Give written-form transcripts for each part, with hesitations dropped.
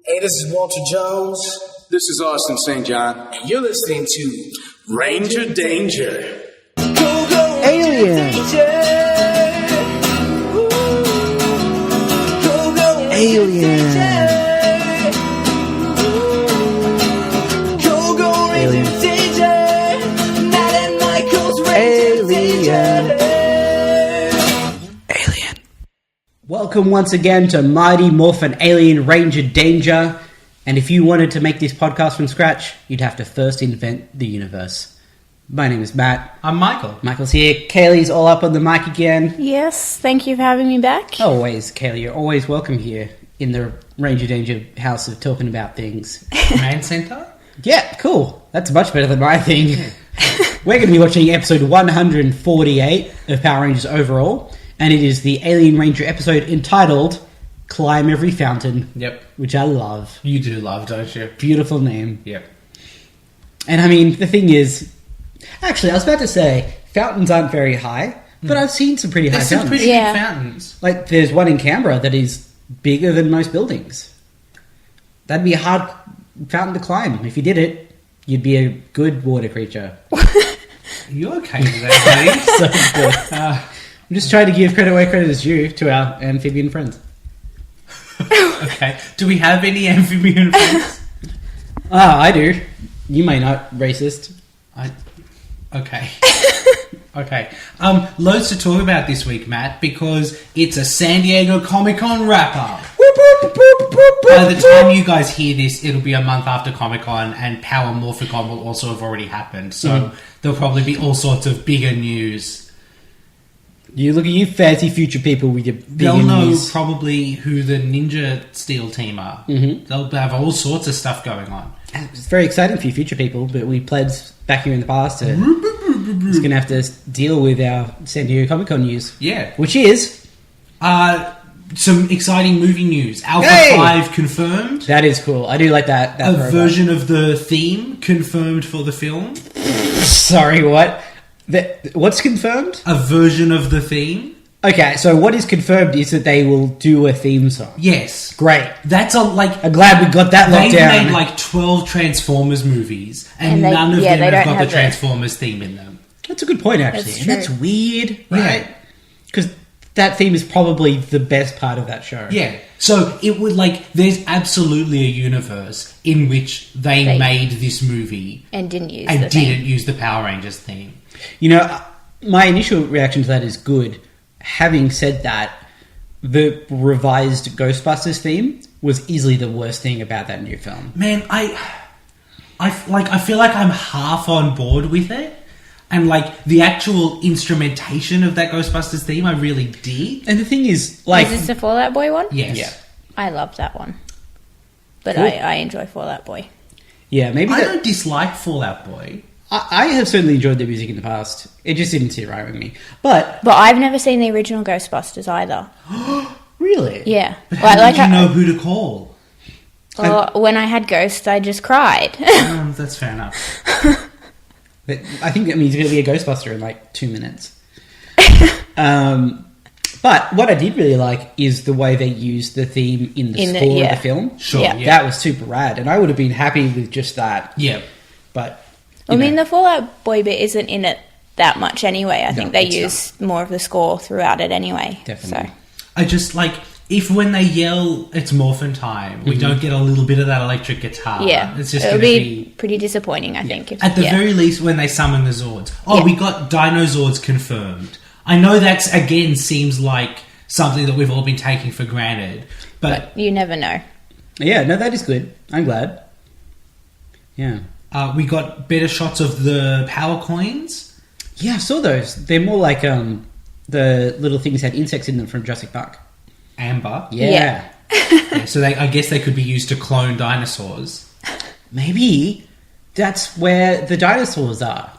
Hey, this is Walter Jones. This is Austin St. John. And you're listening to Ranger Danger. Go, go, Alien. Go, go, Alien. Go, go, Alien. Danger. Matt and Michael's Ranger Alien. Alien. Welcome once again to Mighty Morphin Alien Ranger Danger. And if you wanted to make this podcast from scratch, you'd have to first invent the universe. My name is Matt. I'm Michael. Michael's here. Kaylee's all up on the mic again. Yes, thank you for having me back. Always, Kaylee, you're always welcome here in the Ranger Danger house of talking about things. Command Center? Yeah, cool. That's much better than my thing. We're going to be watching episode 148 of Power Rangers overall, and it is the Alien Ranger episode entitled Climb Every Fountain. Yep. Which I love. You do love, don't you? Beautiful name. Yep. And I mean, the thing is, actually, I was about to say, fountains aren't very high, but I've seen some pretty high There's some fountains. pretty Yeah. big fountains. Like, there's one in Canberra that is bigger than most buildings. That'd be a hard fountain to climb. If you did it, you'd be a good water creature. You okay with that, So good. I'm just trying to give credit where credit is due to our amphibian friends. buddy? Okay. Do we have any amphibian friends? I do. You may not, racist. Okay. Okay. Loads to talk about this week, Matt, because it's a San Diego Comic-Con wrap-up. By the time you guys hear this, it'll be a month after Comic-Con, and Power Morphicon will also have already happened, so there'll probably be all sorts of bigger news. You look at you fancy future people with your big They'll know news. probably who the Ninja Steel team are. Mhm. They'll have all sorts of stuff going on. It's very exciting for you future people, but we plebs back here in the past are just going to have to deal with our San Diego Comic-Con news. Yeah. Which is... Some exciting movie news. Alpha Hey! 5 confirmed. That is cool. I do like that. A program. version of the theme confirmed for the film. Sorry, what? What's confirmed? A version of the theme. Okay, so what is confirmed is that they will do a theme song. Yes. Great. That's I'm glad we got that locked They've down. made like 12 Transformers movies, and And they- none of yeah, them they have don't got have the the- Transformers theme in them. That's a good point, actually. That's And true. that's weird, Yeah. right? Because that theme is probably the best part of that show. Yeah. So it would there's absolutely a universe in which they made this movie And didn't use and the thing. didn't use the Power Rangers theme. You know, my initial reaction to that is good. Having said that, the revised Ghostbusters theme was easily the worst thing about that new film. Man, I feel like I'm half on board with it. And the actual instrumentation of that Ghostbusters theme, I really dig. And the thing is, Is this the Fallout Boy one? Yes. Yeah. I love that one. But Cool. I enjoy Fallout Boy. yeah, maybe I that, don't dislike Fallout Boy. I have certainly enjoyed their music in the past. It just didn't sit right with me. But, But I've never seen the original Ghostbusters either. really? Yeah. How did you know who to call? When I had ghosts, I just cried. That's fair enough. But I think that means he's going to be a Ghostbuster in 2 minutes. But what I did really like is the way they used the theme in the score of the film. Sure, Yeah. yeah. That was super rad. And I would have been happy with just that. Yeah. But, I mean, the Fallout Boy bit isn't in it that much anyway. I think they it's use more of the score throughout it anyway. Definitely. So. I just if when they yell, it's morphin time, we don't get a little bit of that electric guitar. Yeah. It's just It'll going to be pretty disappointing, I think. At the yeah. very least, when they summon the Zords. Oh, Yeah. we got Dinozords confirmed. I know that's, again, seems like something that we've all been taking for granted. But You never know. yeah, no, that is good. I'm glad. Yeah. we got better shots of the power coins. Yeah, I saw those. They're more like the little things that had insects in them from Jurassic Park. Amber. Yeah. Yeah, so I guess they could be used to clone dinosaurs. Maybe that's where the dinosaurs are.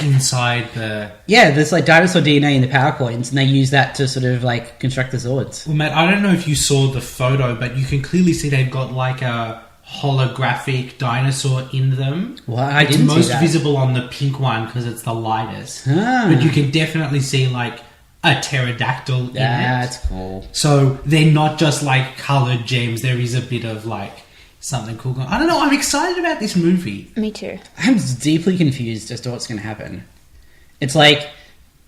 Inside the... Yeah, there's dinosaur DNA in the power coins, and they use that to sort of construct the Zords. Well, Matt, I don't know if you saw the photo, but you can clearly see they've got a holographic dinosaur in them. Well, I It's didn't see most that. visible on the pink one because it's the lightest. Ah. But you can definitely see a pterodactyl in That's it. cool. So they're not just like coloured gems. There is a bit of like something cool going on. I don't know. I'm excited about this movie. Me too. I'm deeply confused as to what's going to happen. It's like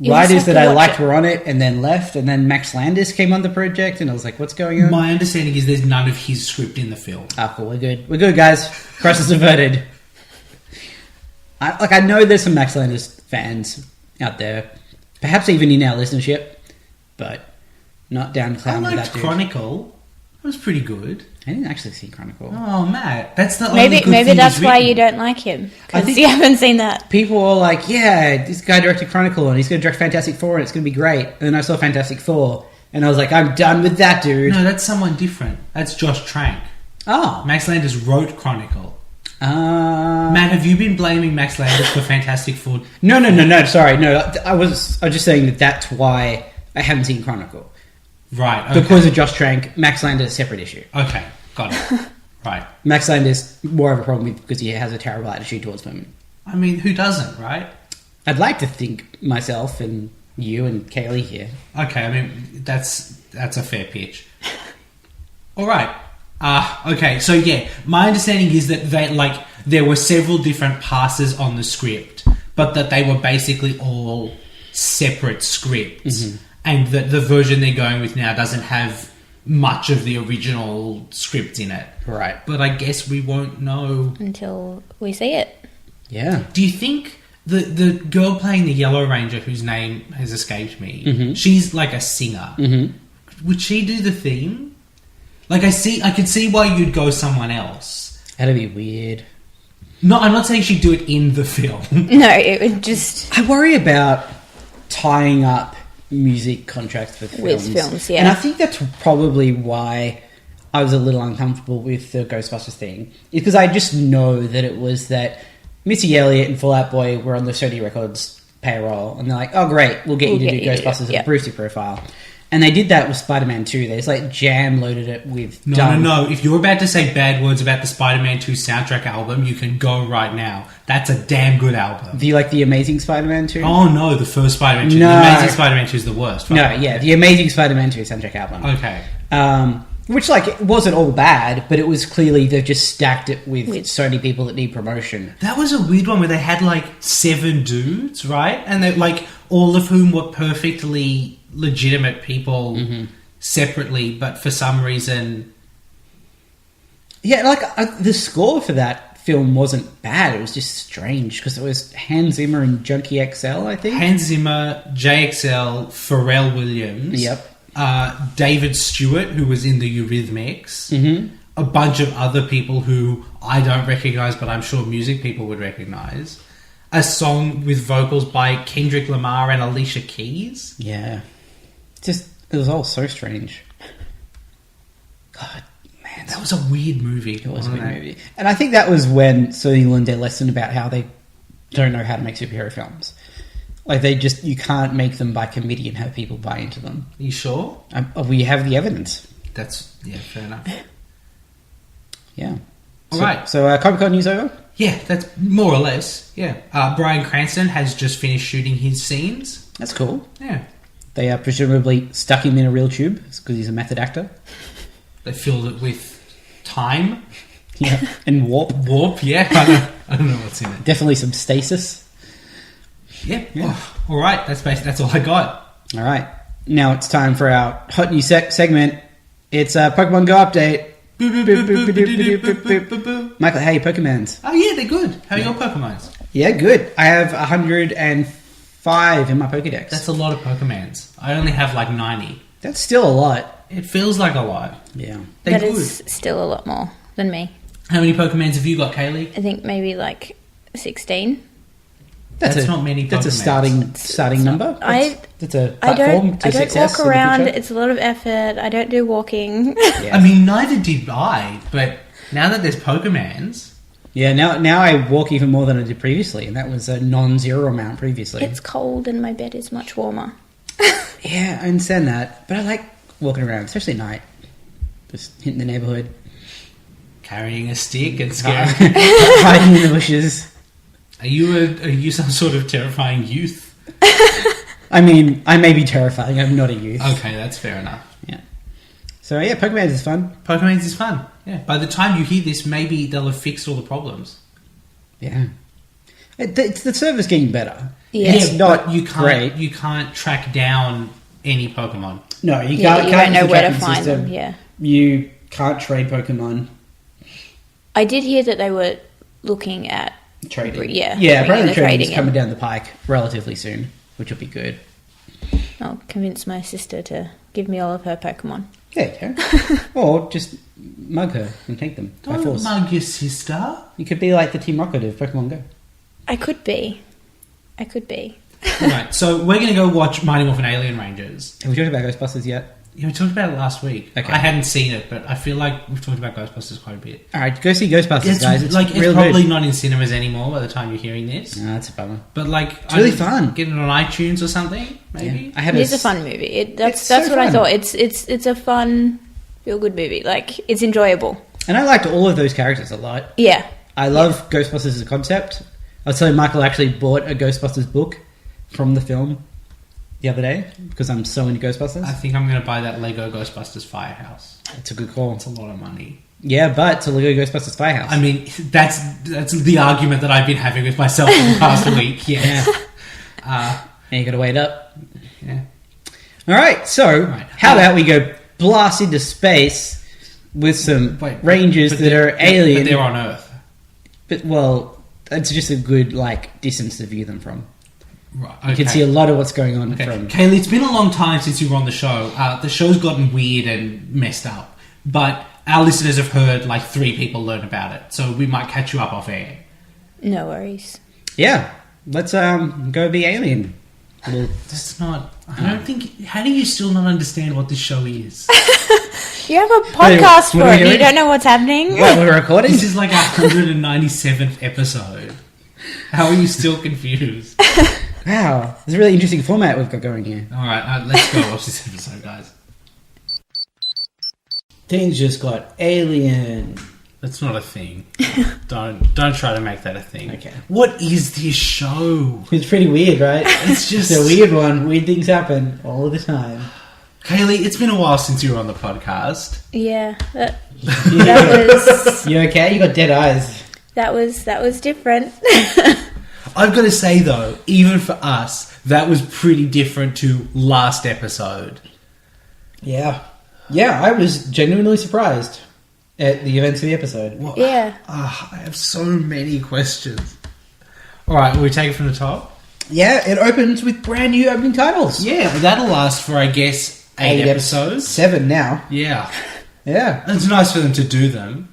You writers just have that to I watch liked it. were on it and then left, and then Max Landis came on the project, and I was like, what's going on? My understanding is there's none of his script in the film. Ah, cool. We're good. We're good, guys. Crisis averted. I know there's some Max Landis fans out there, perhaps even in our listenership, but not down to I clown with liked that dude. Chronicle. It was pretty good. I didn't actually see Chronicle. Oh, Matt, that's the only Maybe good maybe thing that's he's why written. you don't like him, I because think- you haven't seen that. People were like, yeah, this guy directed Chronicle and he's going to direct Fantastic Four and it's going to be great. And then I saw Fantastic Four and I was like, I'm done with that dude. No, that's someone different. That's Josh Trank. Oh. Max Landis wrote Chronicle. Uh, Matt, have you been blaming Max Landis for Fantastic Four? no, sorry. No, I was just saying that that's why I haven't seen Chronicle. Right. Okay. Because of Josh Trank, Max Landis, separate issue. Okay, got it. Right. Max Landis, more of a problem with because he has a terrible attitude towards women. I mean, who doesn't, right? I'd like to think myself and you and Kaylee here. Okay, I mean, that's a fair pitch. All right. Okay, so yeah, my understanding is that there were several different passes on the script, but that they were basically all separate scripts, and that the version they're going with now doesn't have much of the original script in it. Right. But I guess we won't know. Until we see it. Yeah. Do you think the girl playing the Yellow Ranger, whose name has escaped me, she's like a singer? Would she do the theme? Like I could see why you'd go someone else. That'd be weird. No, I'm not saying she'd do it in the film. No, it would just... I worry about tying up music contracts with films. With films, yeah. And I think that's probably why I was a little uncomfortable with the Ghostbusters thing. Because I just know that it was that Missy Elliott and Fall Out Boy were on the Sony Records payroll. And they're like, oh great, we'll get you to do Ghostbusters yeah. and Brucey profile. And they did that with Spider-Man 2. They just like jam loaded it with No. If you're about to say bad words about the Spider-Man 2 soundtrack album, you can go right now. That's a damn good album. Do you like the Amazing Spider-Man 2? Oh no, the first Spider-Man 2. No. The Amazing Spider-Man 2 is the worst. No, yeah, the Amazing Spider-Man 2 soundtrack album. Okay. Which, like, it wasn't all bad, but it was clearly they've just stacked it with so many people that need promotion. That was a weird one where they had like 7 dudes, right? And they like all of whom were perfectly legitimate people separately, but for some reason, Yeah, like, the score for that film wasn't bad. It was just strange because it was Hans Zimmer and Junkie XL, I think. Hans Zimmer, JXL, Pharrell Williams, Yep. David Stewart, who was in the Eurythmics, a bunch of other people who I don't recognize, but I'm sure music people would recognize. A song with vocals by Kendrick Lamar and Alicia Keys. Yeah. Just, it was all so strange. God, man, That was a weird movie. It was a wasn't good it? movie. And I think that was when Sony learned their lesson about how they don't know how to make superhero films. Like, you can't make them by committee and have people buy into them. You sure? We have the evidence. Yeah, fair enough. Yeah. All right. So, Comic-Con news over? Yeah, that's more or less. Yeah. Bryan Cranston has just finished shooting his scenes. That's cool. Yeah. They presumably stuck him in a real tube because he's a method actor. They filled it with time. Yeah. And warp. Warp, yeah. I don't know what's in it. Definitely some stasis. Yeah. Oh, all right. That's all I got. All right. Now it's time for our hot news segment. It's a Pokemon Go update. Michael, how are your Pokemons? Oh, yeah, they're good. How are your Pokemons? Yeah, good. I have 105 in my Pokedex. That's a lot of Pokemons. I only have like 90. That's still a lot. It feels like a lot. Yeah. They're That good. is still a lot more than me. How many Pokemons have you got, Kaylee? I think maybe like 16. That's not many That's a Pokemons. starting number. That's a I platform don't to success walk in the around. future. It's a lot of effort. I don't do walking. Yeah. I mean, neither did I, but now that there's Pokemons... Yeah, now I walk even more than I did previously, and that was a non-zero amount previously. It's cold and my bed is much warmer. Yeah, I understand that, but I like walking around, especially at night. Just hitting the neighborhood, Carrying a stick and scaring... hiding in the bushes. Are you some sort of terrifying youth? I mean, I may be terrifying. I'm not a youth. Okay, that's fair enough. Yeah. So yeah, Pokemon is fun. Pokemon is fun. Yeah. By the time you hear this, maybe they'll have fixed all the problems. Yeah. The server's getting better. Yeah. It's not but you can't. great. You can't track down any Pokemon. No, you Yeah, can't. you can't don't know use the where to tracking find system. them. Yeah. You can't trade Pokemon. I did hear that they were looking at Trading. Yeah. Yeah, apparently the trading is trading coming in. down the pike relatively soon, which will be good. I'll convince my sister to give me all of her Pokemon. Yeah, you can. Or just mug her and take them by Don't force. mug your sister. You could be like the Team Rocket of Pokemon Go. I could be. Right, so we're going to go watch Mighty Morphin Alien Rangers. Have we talked about Ghostbusters yet? Yeah, we talked about it last week. Okay. I hadn't seen it, but I feel like we've talked about Ghostbusters quite a bit. Alright, go see Ghostbusters, guys. It's it's real probably good. not in cinemas anymore by the time you're hearing this. No, that's a bummer. But like, It's really fun. Get it on iTunes or something, maybe. Yeah. I had It is a fun movie. That's It's so what I fun. thought. It's a fun, feel good movie. Like it's enjoyable. And I liked all of those characters a lot. Yeah. I love Ghostbusters as a concept. I was telling Michael I actually bought a Ghostbusters book from the film the other day because I'm so into Ghostbusters. I think I'm going to buy that Lego Ghostbusters Firehouse. It's a good call. It's a lot of money. Yeah, but it's a Lego Ghostbusters Firehouse. I mean, that's the argument that I've been having with myself for the past week. Yeah. And you gotta wait up. Yeah. Alright, so Right. how about we go blast into space with some rangers but that they're- are alien. But they're on Earth. But, well, it's just a good distance to view them from. Right. You can see a lot of what's going on Okay. from. Kaylee, it's been a long time since you were on the show. The show's gotten weird and messed up. But our listeners have heard 3 people learn about it. So we might catch you up off air. No worries. Yeah, let's go be alien. Little- That's not... I don't think... How do you still not understand what this show is? You have a podcast what for are we it. You doing? don't know what's happening. What, we're recording? This is like our 197th episode. How are you still confused? Wow, it's a really interesting format we've got going here. Alright, let's go watch this episode, guys. Things just got alien. That's not a thing. Don't try to make that a thing. Okay. What is this show? It's pretty weird, right? It's just... It's a weird one. Weird things happen all the time. Kaylee, it's been a while since you were on the podcast. Yeah. That was You okay? You got dead eyes. that was different. I've got to say, though, even for us, that was pretty different to last episode. Yeah. Yeah, I was genuinely surprised at the events of the episode. What? Yeah. I have so many questions. Alright, will we take it from the top? Yeah, it opens with brand new opening titles. Yeah, that'll last for, I guess, 8 episodes. 7 now. Yeah. Yeah. It's nice for them to do them.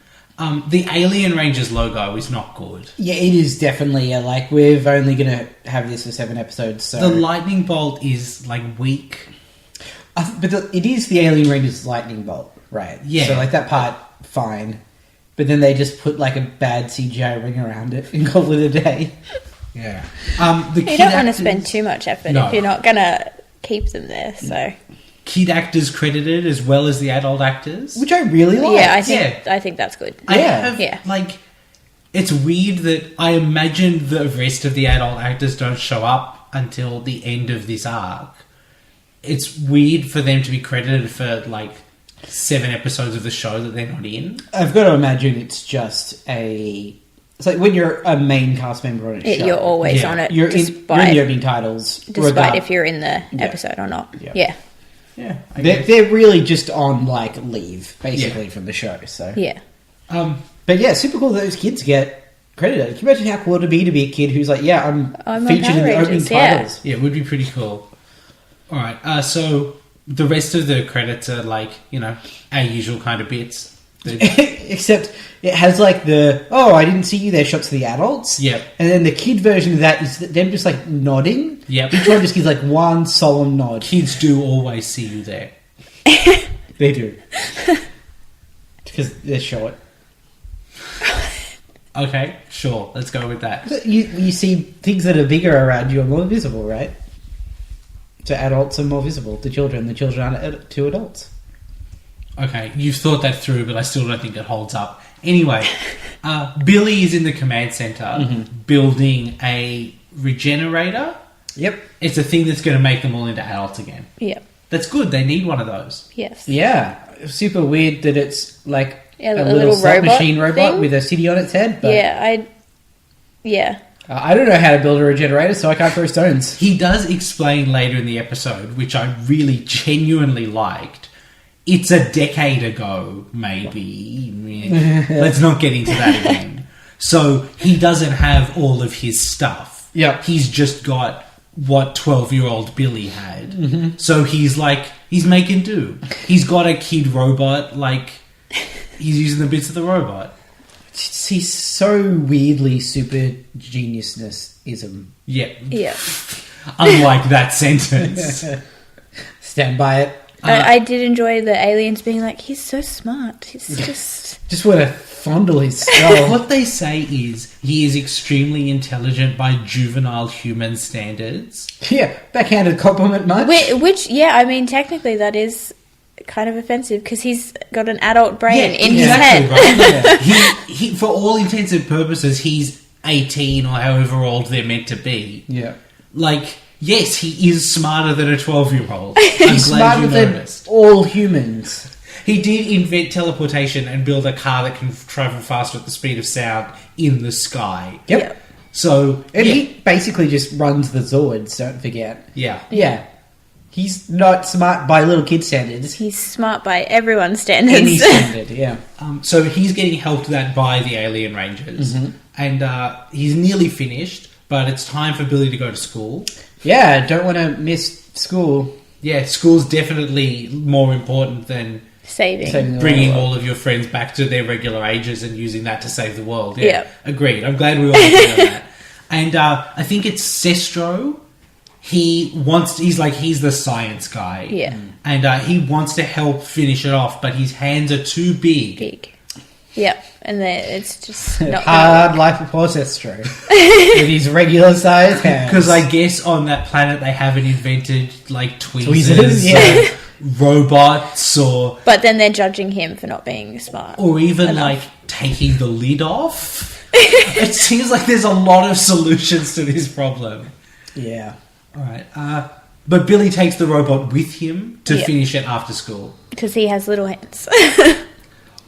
The Alien Rangers logo is not good. Yeah, it is definitely we're only going to have this for 7 episodes. So The lightning bolt is, weak. but it is the Alien Rangers lightning bolt, right? Yeah. So that part, fine. But then they just put a bad CGI ring around it and call it a day. Yeah. You don't want to spend too much effort No. if you're not gonna keep them there. So Kid actors credited as well as the adult actors. Which I really like. yeah, I think that's good. I Yeah. have, Yeah. it's weird that I imagine the rest of the adult actors don't show up until the end of this arc. It's weird for them to be credited for, 7 episodes of the show that they're not in. I've got to imagine it's just it's like when you're a main cast member on a show. You're always Yeah. on it, You're in despite the opening titles. despite if you're in the episode or not. Yeah. Yeah. Yeah. They're really just on leave, basically, from the show. So Yeah. But yeah, super cool that those kids get credited. Can you imagine how cool it'd be to be a kid who's I'm I'm on featured in the Power opening Rangers, yeah. titles? Yeah, it would be pretty cool. Alright, so the rest of the credits are our usual kind of bits. Except it has the I didn't see you there shots of the adults. Yep. And then the kid version of that is them just nodding. Yep. Each one just gives one solemn nod. Kids do always see you there. They do. Because they're short. Okay, sure, let's go with that. You see things that are bigger around you are more visible, right? So adults are more visible to children. The children aren't to adults. Okay, you've thought that through, but I still don't think it holds up. Anyway, Billy is in the command center building a regenerator Yep. It's a thing that's going to make them all into adults again. Yeah. That's good. They need one of those. Yes. Yeah. Super weird that it's like Yeah, a a little slot robot machine robot thing. with a city on its head. But Yeah. I don't know how to build a regenerator, so I can't throw stones. He does explain later in the episode, which I really genuinely liked. It's a decade ago, maybe. Let's not get into that again. So he doesn't have all of his stuff. Yep. He's just got what 12-year-old Billy had. So he's making do. He's got a kid robot, he's using the bits of the robot. He's so weirdly super geniusness-ism. Yeah. Yeah. Unlike that sentence. Stand by it. I did enjoy the aliens being like, he's so smart. He's just... Just want to fondle his skull. What they say is he is extremely intelligent by juvenile human standards. Yeah, backhanded compliment, much. Which, yeah, I mean, technically that is kind of offensive because he's got an adult brain in his head. Right? he, for all intents and purposes, he's 18 or however old they're meant to be. Yeah. Yes, he is smarter than a 12-year-old. He's smarter than all humans. He did invent teleportation and build a car that can travel faster at the speed of sound in the sky. Yep. Yeah. So, And he basically just runs the Zords, don't forget. yeah. Yeah. He's not smart by little kid standards. He's smart by everyone's standards. Any standard, yeah. So he's getting helped that by the Alien Rangers. And he's nearly finished, but it's time for Billy to go to school. Yeah, don't want to miss school. Yeah, school's definitely more important than Saving. the bringing world. all of your friends back to their regular ages and using that to save the world. Yeah. Agreed. I'm glad we all agree on that. And I think it's Sestro. He's the science guy. Yeah. And he wants to help finish it off, but his hands are too big. Yep. And then it's just not Hard life of Sestro. With his regular sized hands. Because I guess on that planet they haven't invented tweezers, Tweezers, yeah. robots, or But then they're judging him for not being smart. even taking the lid off. It seems like there's a lot of solutions to this problem. Yeah. All right, but Billy takes the robot with him to Yeah. finish it after school. Because he has little hands.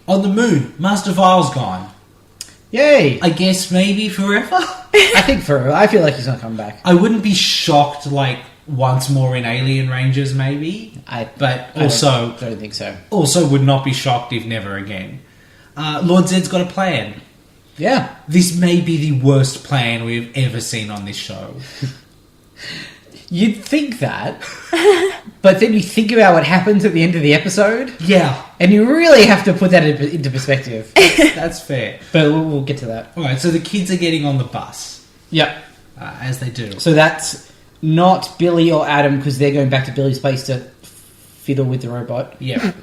On the moon, Master Vile's gone. Yay! I guess maybe forever. I feel like he's not coming back. I wouldn't be shocked once more in Alien Rangers, maybe. But also don't think so. Also would not be shocked if never again. Lord Zed's got a plan. Yeah. This may be the worst plan we've ever seen on this show. You'd think that, but then you think about what happens at the end of the episode, Yeah, and you really have to put that into perspective. that's fair. But we'll get to that. Alright, so the kids are getting on the bus, Yep. as they do. So that's not Billy or Adam because they're going back to Billy's place to fiddle with the robot. Yeah.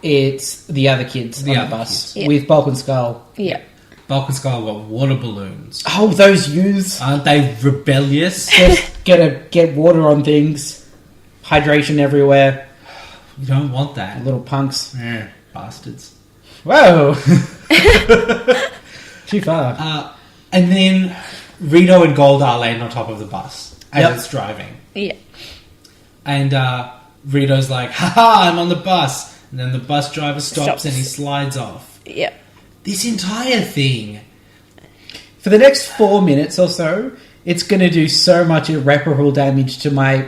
It's the other kids The on other the bus kids. with Bulk and Skull. Yeah. Bulk and Skull got water balloons. Oh, those youths! Aren't they rebellious? Just get water on things, hydration everywhere. You don't want that. Little punks. Yeah, bastards. Whoa! Too far. And then Rito and Goldar land on top of the bus as Yep. it's driving. Yeah. And Rito's like, haha, I'm on the bus. And then the bus driver stops Stops. and he slides off. Yeah. This entire thing. For the next 4 minutes or so, it's going to do so much irreparable damage to my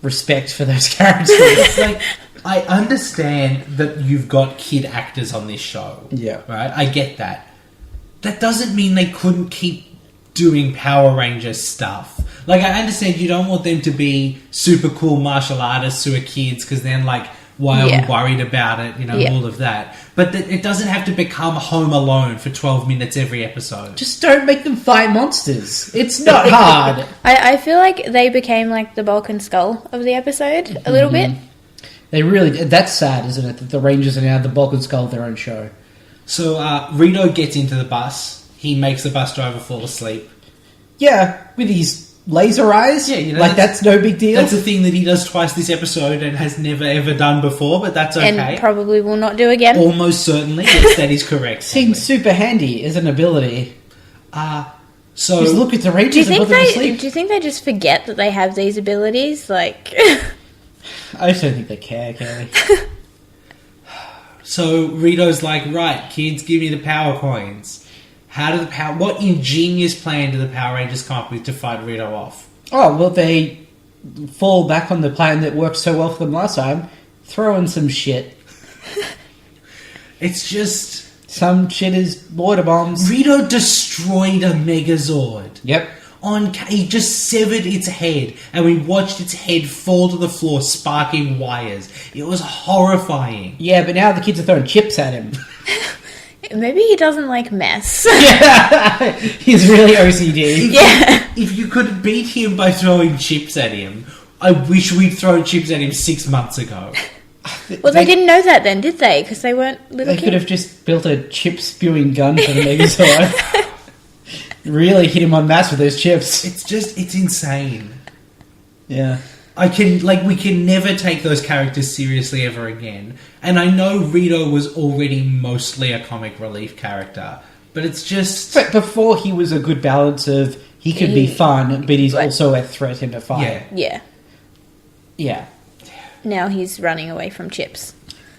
respect for those characters. It's I understand that you've got kid actors on this show. Yeah. Right? I get that. That doesn't mean they couldn't keep doing Power Ranger stuff. I understand you don't want them to be super cool martial artists who are kids because then, why are we worried about it? All of that. But it doesn't have to become Home Alone for 12 minutes every episode. Just don't make them fight monsters. It's not hard. I feel like they became the Bulk and Skull of the episode a little bit. They really... That's sad, isn't it? That the Rangers are now the Bulk and Skull of their own show. So Rito gets into the bus. He makes the bus driver fall asleep. Yeah, with his laser eyes. Yeah, that's no big deal. That's a thing that he does twice this episode and has never ever done before, but that's okay. And probably will not do again. Almost certainly, yes, that is correct. Seems super handy as an ability. So Just look at the Rangers and put them to sleep. Do you think they just forget that they have these abilities? Like, I just don't think they care, Kelly. So Rito's like, right, kids, give me the power coins. What ingenious plan do the Power Rangers come up with to fight Rito off? Oh, well, they fall back on the plan that worked so well for them last time. Throw in some shit. It's just... Some shit is water bombs. Rito destroyed a Megazord. Yep. He just severed its head, and we watched its head fall to the floor, sparking wires. It was horrifying. Yeah, but now the kids are throwing chips at him. maybe he doesn't like mess. Yeah, he's really OCD. If you could beat him by throwing chips at him, I wish we'd thrown chips at him 6 months ago. Well, they didn't know that then, did they? Because they weren't little They kids. could have just built a chip-spewing gun for the Megazord. Really hit him on mass with those chips. It's insane. Yeah. We can never take those characters seriously ever again. And I know Rito was already mostly a comic relief character, but it's just... But before he was a good balance of he could be fun, but he's also a threat in a fight. Yeah. Yeah. Now he's running away from chips.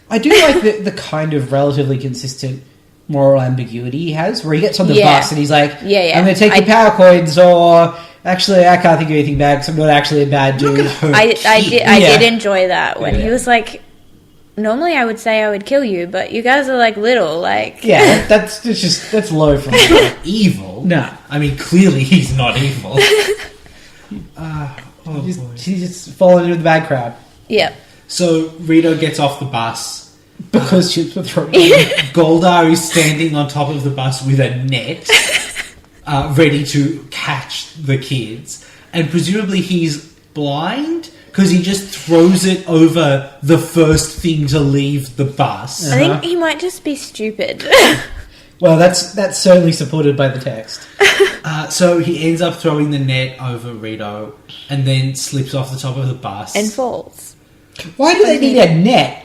I do like the kind of relatively consistent moral ambiguity he has, where he gets on the bus and he's like, I'm going to take the power coins, or actually I can't think of anything bad because I'm not actually a bad dude. I did enjoy that when he was like, normally I would say I would kill you, but you guys are like little, like... Yeah, that's low for me. Evil? No. I mean, clearly he's not evil. He's just fallen into the bad crowd. Yep. So Rito gets off the bus. Because chips were thrown. Goldar is standing on top of the bus with a net, ready to catch the kids. And presumably he's blind, because he just throws it over the first thing to leave the bus. I think he might just be stupid. Well, that's certainly supported by the text. So he ends up throwing the net over Rito, and then slips off the top of the bus. And falls. Why do they need a net?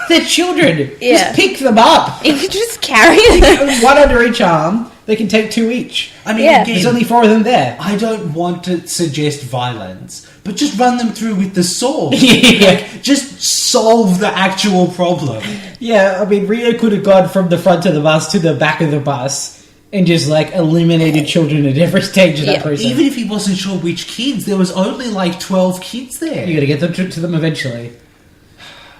They're children. Yeah. Just pick them up. You could just carry them. One under each arm. They can take two each. I mean, Yeah. again, There's only 4 of them there. I don't want to suggest violence, but just run them through with the sword. Yeah. Just solve the actual problem. Yeah, I mean, Rio could have gone from the front of the bus to the back of the bus and just, like, eliminated children at every stage of that process. Even if he wasn't sure which kids, there was only like 12 kids there. You gotta get them to them eventually.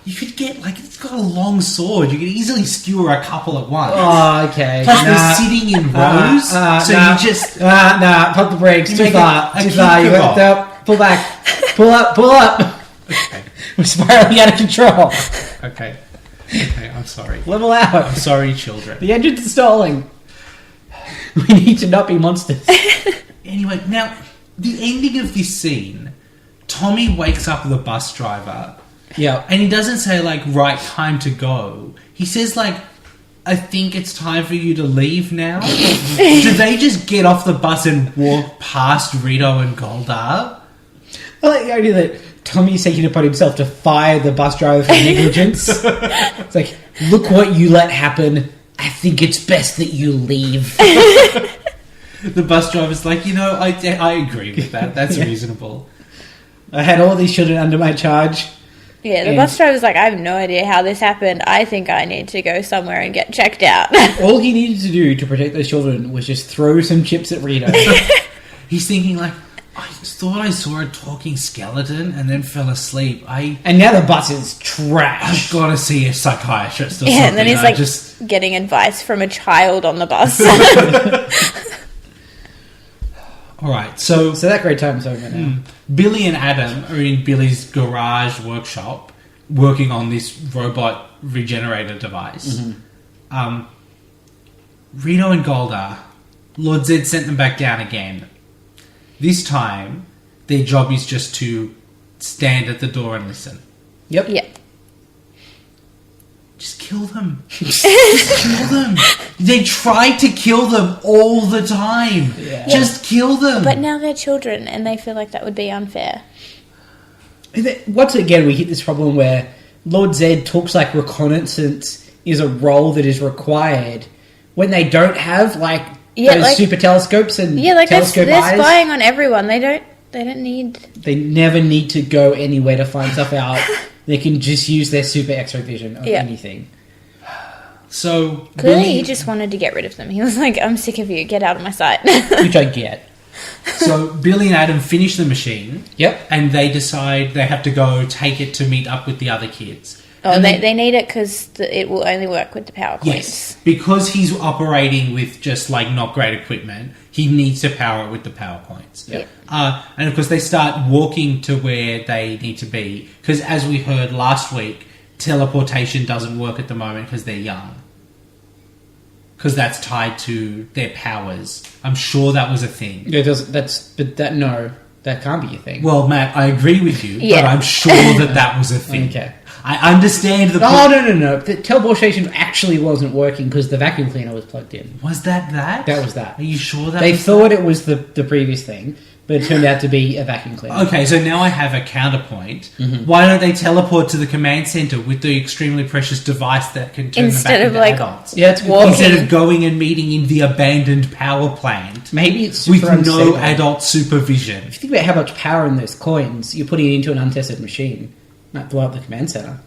You could get, it's got a long sword. You could easily skewer a couple at once. Oh, okay. Plus, they're sitting in rows, so you just... pump the brakes. You Too make far. a Too far. You kick went up. Pull back. Pull up. Pull up. Okay. We're spiraling out of control. Okay, I'm sorry. Level out. I'm sorry, children. The engines are stalling. We need to not be monsters. Anyway, now, the ending of this scene, Tommy wakes up the bus driver, Yeah. and he doesn't say, right, time to go. He says, I think it's time for you to leave now. Do they just get off the bus and walk past Rito and Goldar? I like the idea that Tommy's taking it upon himself to fire the bus driver for negligence. It's like, look what you let happen. I think it's best that you leave. The bus driver's like, I agree with that. That's reasonable. I had all these children under my charge. Yeah, the bus driver's like, I have no idea how this happened. I think I need to go somewhere and get checked out. All he needed to do to protect those children was just throw some chips at Rito. He's thinking, I thought I saw a talking skeleton and then fell asleep. And now the bus is trash. I've got to see a psychiatrist or something. And then he's getting advice from a child on the bus. All right, so So that great time's over now. Billy and Adam are in Billy's garage workshop working on this robot regenerator device. Rito and Goldar, Lord Zed sent them back down again. This time, their job is just to stand at the door and listen. Yep. Yeah. Just kill them. Just kill them. They try to kill them all the time. Yeah. Just kill them. But now they're children and they feel like that would be unfair. Once again, we hit this problem where Lord Zed talks like reconnaissance is a role that is required when they don't have, Yeah, those like- super telescopes and Yeah, like they're telescope eyes. spying on everyone. They don't need. They never need to go anywhere to find stuff out. They can just use their super X-ray vision on Yeah. anything. So Clearly, Billy, he just wanted to get rid of them. He was like, "I'm sick of you. Get out of my sight." Which I get. so Billy and Adam finish the machine. Yep. And they decide they have to go take it to meet up with the other kids. Oh, And they need it because it will only work with the power coins. Yes, because he's operating with just like not great equipment, he needs to power it with the power points. Yeah. And of course, they start walking to where they need to be because, as we heard last week, teleportation doesn't work at the moment because they're young. Because that's tied to their powers. I'm sure that was a thing. Yeah, that can't be a thing. Well, Matt, I agree with you, Yeah. but I'm sure that was a thing. Okay. I understand the. Oh, no. The teleportation actually wasn't working because the vacuum cleaner was plugged in. Was that? That was that. Are you sure that They was thought it was the previous thing, but it turned out to be a vacuum cleaner. Okay, so now I have a counterpoint. Mm-hmm. Why don't they teleport to the command center with the extremely precious device that can turn Instead them of, back like, into adults? Yeah, it's Walking. Instead of going and meeting in the abandoned power plant Maybe it's with super no unstable. adult supervision. If you think about how much power in those coins, you're putting it into an untested machine. Might blow up the command center.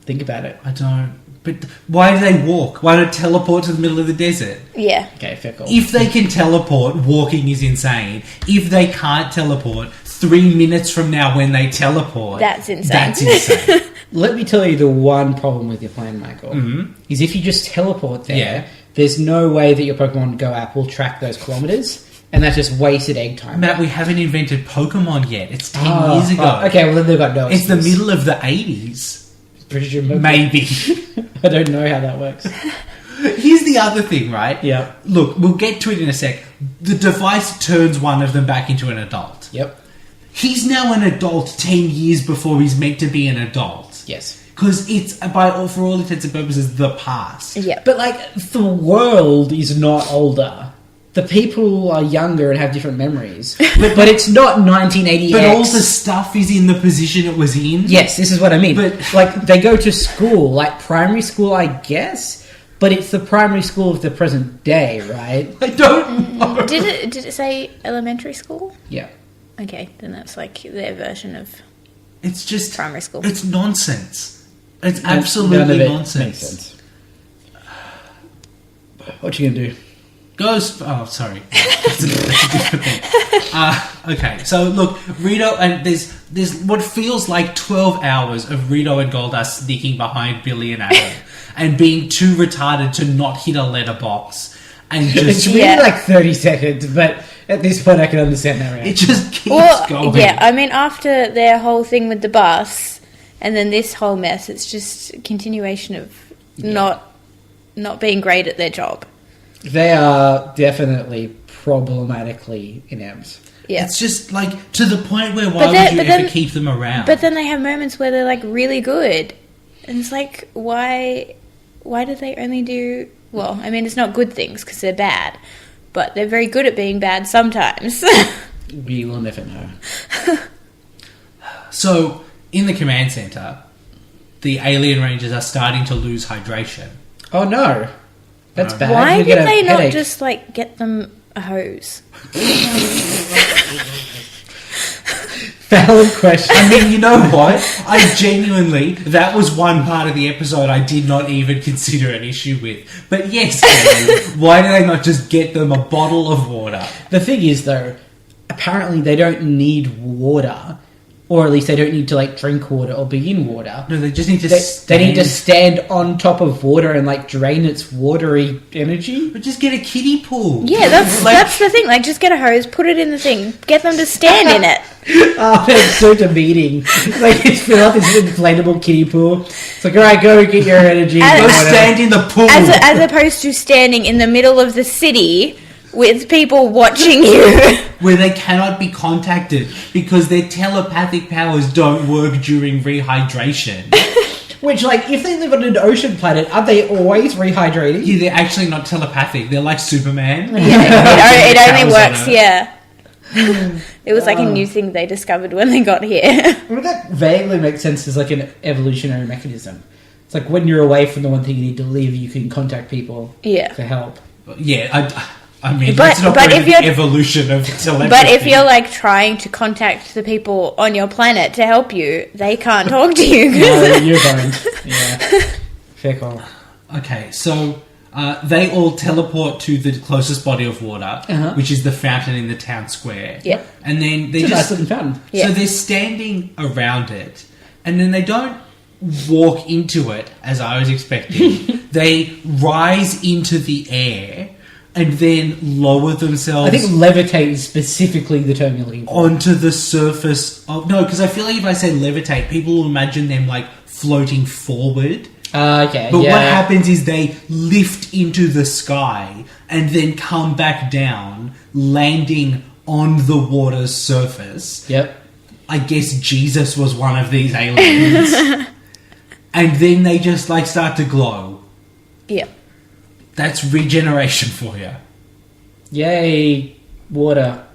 Think about it. I don't. But why do they walk? Why don't teleport to the middle of the desert? Yeah. Okay, fair call. If they can teleport, walking is insane. If they can't teleport, 3 minutes from now when they teleport, That's insane. That's insane. Let me tell you the one problem with your plan, Michael. Is if you just teleport there, Yeah. there's no way that your Pokemon Go app will track those kilometers, and that's just wasted egg time. Matt, we haven't invented Pokemon yet. It's 10 years ago. Okay, well then they've got no It's the excuse. middle of the 80s. British Pokemon. Maybe. I don't know how that works. Here's the other thing, right? Yeah. Look, we'll get to it in a sec. The device turns one of them back into an adult. Yep. He's now an adult 10 years before he's meant to be an adult. Yes. Because it's, for all intents and purposes, the past. Yeah. But like the world is not older. The people are younger and have different memories. but it's not 1980X. But all the stuff is in the position it was in. Yes, this is what I mean. But- like they go to school, like primary school, I guess. But it's the primary school of the present day, right? I don't know. Did it say elementary school? Yeah. Okay, then that's like their version of. It's just... Primary school. It's nonsense. It's None of absolutely it nonsense. makes sense. What you gonna do? Oh, sorry. That's a different thing. Okay, so look, Rito, and there's what feels like 12 hours of Rito and Goldust sneaking behind Billy and Adam and being too retarded to not hit a letterbox and It's just really Yeah. like 30 seconds, but at this point I can understand that it reaction. just keeps Well, going. yeah. I mean, after their whole thing with the bus, and then this whole mess, it's just a continuation of not being great at their job. They are definitely problematically inept. Yeah. It's just like to the point where why But then- would you but ever then- keep them around? But then they have moments where they're like really good, and it's like, why do they only do? Well, I mean, it's not good things because they're bad, but they're very good at being bad sometimes. We will never know. So in the command center, the alien rangers are starting to lose hydration. Oh no, that's bad. Why You did get a they not headache. just like get them a hose? Valid question? I mean, you know what? I genuinely, that was one part of the episode I did not even consider an issue with. But yes, Kevin, why do they not just get them a bottle of water? The thing is, though, apparently they don't need water, or at least they don't need to like drink water or be in water. No, they just need to They need to stand on top of water and like drain its watery energy. But just get a kiddie pool. Yeah, that's Like- that's the thing. Like, just get a hose, put it in the thing, get them to stand in it. Oh, that's so demeaning. Like, it's fill up this inflatable kiddie pool. It's like, alright, go get your energy. And- Go whatever. stand in the pool. As opposed to standing in the middle of the city with people watching you. Where they cannot be contacted because their telepathic powers don't work during rehydration. Which, like, if they live on an ocean planet, aren't they always rehydrating? Yeah, they're actually not telepathic. They're like Superman. Yeah, it only Powers on works, it. yeah. It was like a new thing they discovered when they got here. I mean, that vaguely makes sense as like an evolutionary mechanism. It's like when you're away from the one thing you need to live, you can contact people Yeah. for help. Yeah, I mean, But- it's not but really if the you're- evolution of telepathy. But if you're like trying to contact the people on your planet to help you, they can't talk to you. No, you're boned. Yeah. Fair call. Okay, so they all teleport to the closest body of water, which is the fountain in the town square. Yeah. And then they It's a nice just... looking fountain. Yeah. So they're standing around it, and then they don't walk into it, as I was expecting. They rise into the air and then lower themselves I think levitate is specifically the term you're looking for. onto the surface of... No, because I feel like if I say levitate, people will imagine them, like, floating forward. Okay, But yeah. what happens is they lift into the sky and then come back down, landing on the water's surface. Yep. I guess Jesus was one of these aliens. And then they just, like, start to glow. Yeah. That's regeneration for you. Yay, water.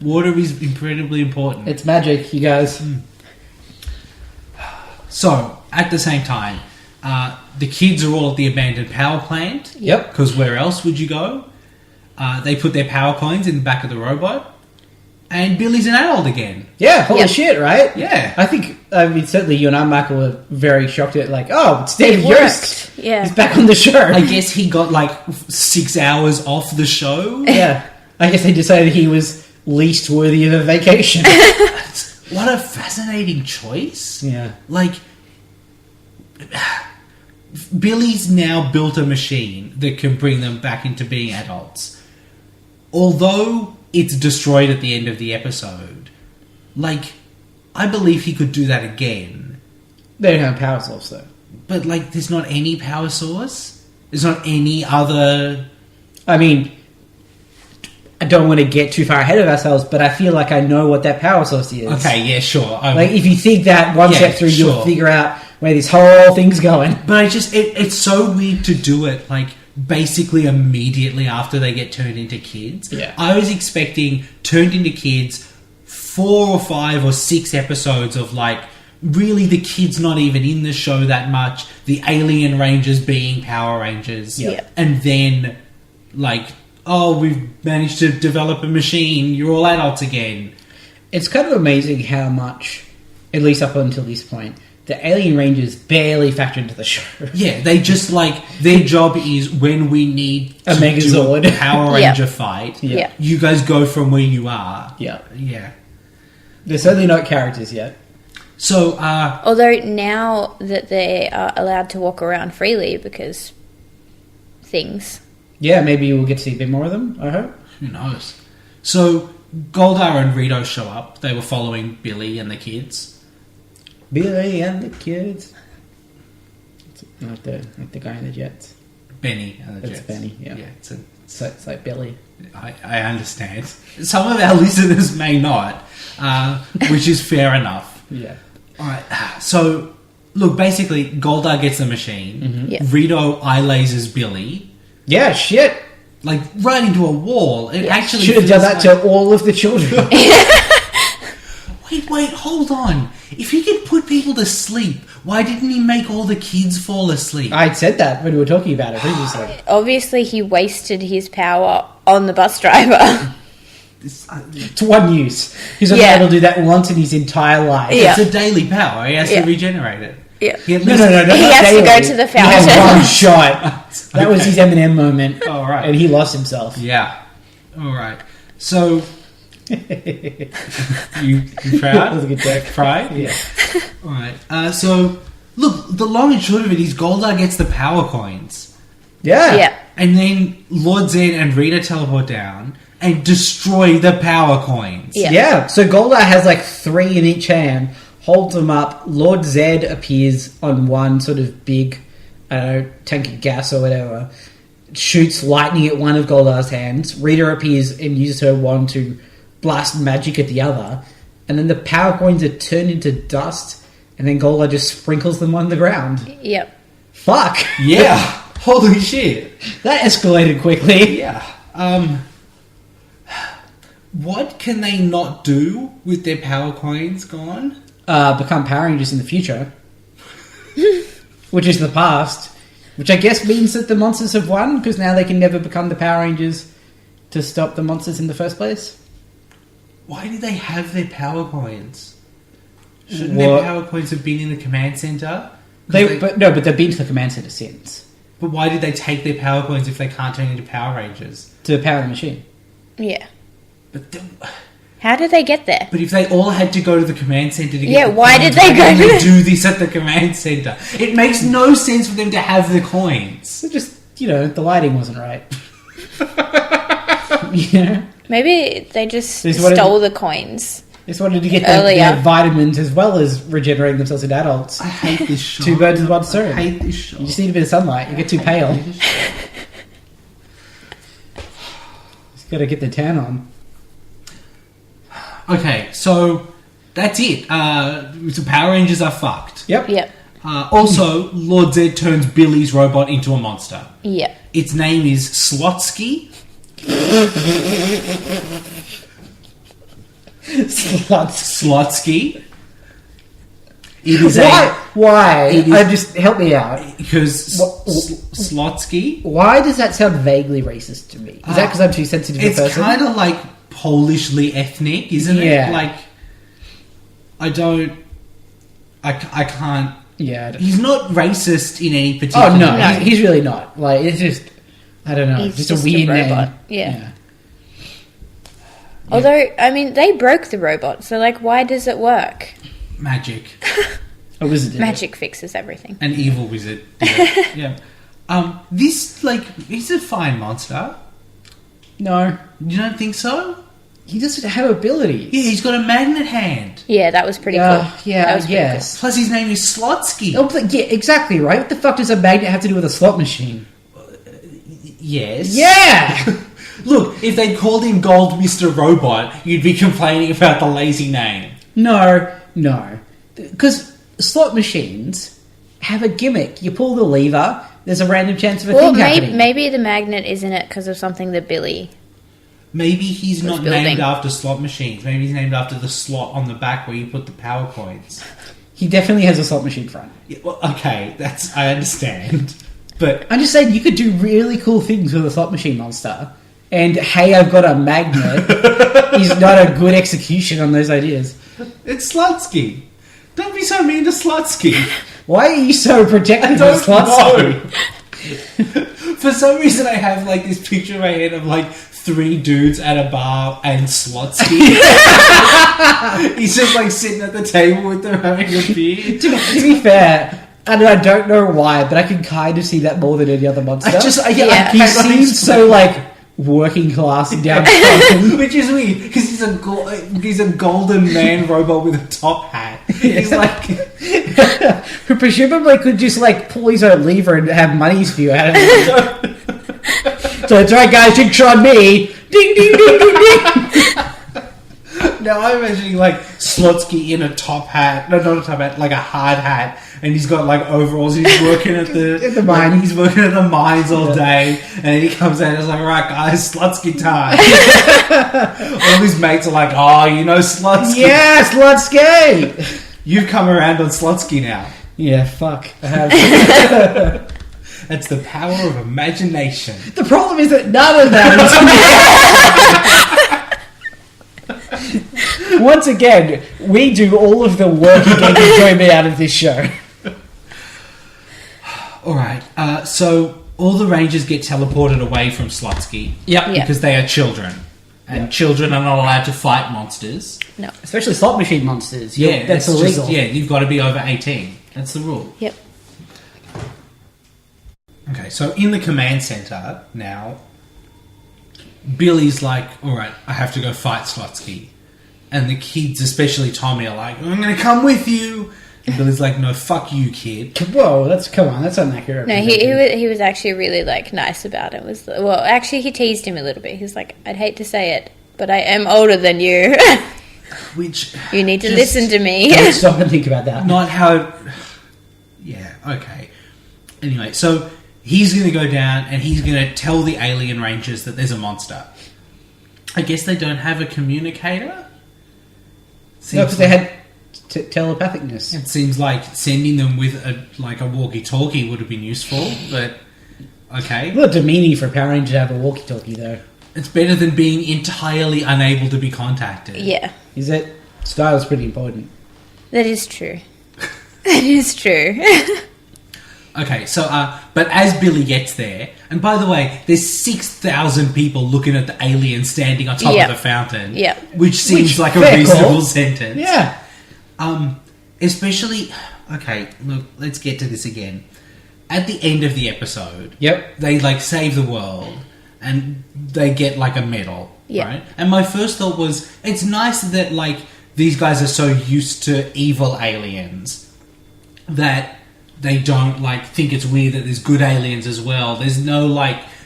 Water is incredibly important. It's magic, you guys. So, at the same time, the kids are all at the abandoned power plant. Yep. Because where else would you go? They put their power coins in the back of the robot. And Billy's an adult again. Yeah, holy Yep. shit, right? Yeah. I mean, certainly you and I, Michael, were very shocked at, like, oh, it's David It Yost. worked. Yeah. He's back on the show. I guess he got like 6 hours off the show. Yeah. I guess they decided he was least worthy of a vacation. What a fascinating choice. Yeah. Like, Billy's now built a machine that can bring them back into being adults. Although it's destroyed at the end of the episode, like, I believe he could do that again. They don't have a power source, though. But, like, there's not any power source? There's not any other... I mean, I don't want to get too far ahead of ourselves, but I feel like I know what that power source is. Okay, yeah, sure. Like, if you think that one Yeah, step through, you'll sure. figure out where this whole thing's going. But I just... it's so weird to do it, like, basically immediately after they get turned into kids. Yeah. I was expecting turned into kids 4 or 5 or 6 episodes of, like, really the kids not even in the show that much, the Alien Rangers being Power Rangers, Yeah. and then, like, oh, we've managed to develop a machine, you're all adults again. It's kind of amazing how much, at least up until this point, the Alien Rangers barely factor into the show. Yeah, they just, like, their job is when we need A to Megazord. do a Power Yeah. Ranger fight, Yeah. you guys go from where you are. Yeah. Yeah. They're certainly not characters yet. So, Although now that they are allowed to walk around freely because things. Yeah, maybe we'll get to see a bit more of them, I hope. who knows? So, Goldar and Rito show up. They were following Billy and the kids. Billy and the kids. It's not the guy in the jets. Benny and the It's Jets. Benny, yeah. So it's like Billy. I understand. Some of our listeners may not, which is fair enough. Yeah. Alright, so, look, basically, Goldar gets the machine. Yeah. Rito eye lasers Billy, Yeah, shit. like, right into a wall. It actually Should have done feels that like- to all of the children. Wait, hold on. If he could put people to sleep, why didn't he make all the kids fall asleep? I'd said that when we were talking about it previously. Obviously, he wasted his power on the bus driver. It's one use. He's only Yeah. able to do that once in his entire life. Yeah. It's a daily power. He has Yeah. to regenerate it. Yeah. He at No, least- no. He not has to daily. go to the He had fountain. one shot. That was his Eminem moment. Oh, right. And he lost himself. Yeah. All right. So you proud? That was a good joke. Pride? Yeah. All right. So look, the long and short of it is Goldar gets the power coins, Yeah. Yeah. and then Lord Zed and Rita teleport down and destroy the power coins. Yeah. Yeah. So Goldar has like 3 in each hand, holds them up. Lord Zed appears on one sort of big, I don't know, tank of gas or whatever. Shoots lightning at one of Goldar's hands. Rita appears and uses her wand to blast magic at the other. And then the power coins are turned into dust. And then Goldar just sprinkles them on the ground. Yep. Fuck! Yeah. Holy shit. That escalated quickly. Yeah. What can they not do with their power coins gone? Become Power Rangers in the future. Which is the past. Which I guess means that the monsters have won, because now they can never become the Power Rangers to stop the monsters in the first place. Why did they have their power coins? Shouldn't What? their power coins have been in the command center? But they've been to the command center since But why did they take their power coins if they can't turn into Power Rangers? to power the machine. Yeah. But How did they get there? if they all had to go to the command center to get Yeah, the why coins, did they go why to did the- do this at the command center? It makes no sense for them to have the coins. So just, the lighting wasn't right. Yeah. Maybe they just This is what stole the coins. Just wanted to get Earlier. their vitamins as well as regenerating themselves into adults. I hate this show. Two birds with one stone. I hate this show. You just need a bit of sunlight. You get too pale. Just gotta get the tan on. Okay, so that's it. So Power Rangers are fucked. Yep. Yep. Also, Lord Zed turns Billy's robot into a monster. Yep. Its name is Slotsky. Sluts. Slotsky. It is Why? It is- Just help me out. because What- Slotsky. Why does that sound vaguely racist to me? Is that because I'm too sensitive a It's person? kind of like Polishly ethnic, isn't Yeah. it? Like, I can't. Yeah. I don't- He's not racist in any particular. Oh no, way. he's really not. Like it's just, I don't know, He's just just a a weird robot. name. Yeah. Although, I mean, they broke the robot, so like, why does it work? Magic. A wizard. did it. Magic fixes everything. An evil wizard. Yeah. This he's a fine monster. No, You don't think so? he doesn't have abilities. Yeah, he's got a magnet hand. Yeah, that was pretty Yeah, cool. yeah, that was pretty yes. Plus, his name is Slotsky. Oh, but yeah, exactly right. What the fuck does a magnet have to do with a slot machine? Yes. Yeah. Look, if they called him Gold Mr. Robot, you'd be complaining about the lazy name. No, because slot machines have a gimmick. You pull the lever. There's a random chance of a Well, thing happening. maybe the magnet is in it because of something that Billy. Maybe he's not building. named after slot machines. Maybe he's named after the slot on the back where you put the power coins. He definitely has a slot machine front. Yeah, well, okay, I understand. But I'm just saying you could do really cool things with a slot machine monster. And hey, I've got a magnet is not a good execution on those ideas. it's Slotsky. Don't be so mean to Slotsky. Why are you so protective I of don't Slotsky? know. For some reason, I have like this picture in my head of like three dudes at a bar and Slotsky. He's just like sitting at the table with them having a beer. To be fair, and I don't know why, but I can kind of see that more than any other monster. Yeah. He seems so like working class and downtrodden. Which is weird because he's a golden man robot with a top hat. He's like Who presumably could just like pull his own lever and have money spew out of it. So that's right, guys, drinks on me. Ding, ding, ding, ding, ding. now I'm imagining like Slotsky in a top hat, no, not a top hat, like a hard hat, and he's got like overalls. He's working at the At the mine. He's working at the mines all day, and then he comes out and is like, "Right, guys, Slotsky time." All his mates are like, "Oh, you know Slotsky? Yes, let's go. You've come around on Slotsky now." Yeah, fuck. I have. That's the power of imagination. The problem is that none of that is. Once again, we do all of the work and get enjoyment out of this show. All right, so all the Rangers get teleported away from Slotsky. Yep. Yeah. Because they are children. And children are not allowed to fight monsters. No. Especially slot machine monsters. Yeah, That's it's illegal. you've got to be over 18. That's the rule. Yep. Okay, so in the command center now, Billy's like, all right, I have to go fight Slotsky. And the kids, especially Tommy, are like, I'm going to come with you. And Billy's like, no, fuck you, kid. Whoa, come on, that's not accurate. No, he was actually really like nice about it. Actually, he teased him a little bit. He was like, "I'd hate to say it, but I am older than you. Which You need to just listen to me." Don't stop and think about that. Not how... Yeah, okay. Anyway, so he's going to go down and he's going to tell the alien rangers that there's a monster. I guess they don't have a communicator? No, because they had telepathicness. It seems like sending them with a walkie-talkie would have been useful, but okay. A little demeaning for a Power Ranger to have a walkie-talkie, though. It's better than being entirely unable to be contacted. Yeah, Is it? Style's pretty important. that is true. That is true. Okay, so, but as Billy gets there, and by the way, there's 6,000 people looking at the alien standing on top Yep. of the fountain. Yep. Which seems like a fair reasonable call. sentence. Yeah. Especially, okay, look, let's get to this again. At the end of the episode, Yep. they, save the world, and they get, a medal, Yeah. right? And my first thought was, it's nice that, these guys are so used to evil aliens that they don't, think it's weird that there's good aliens as well. There's no,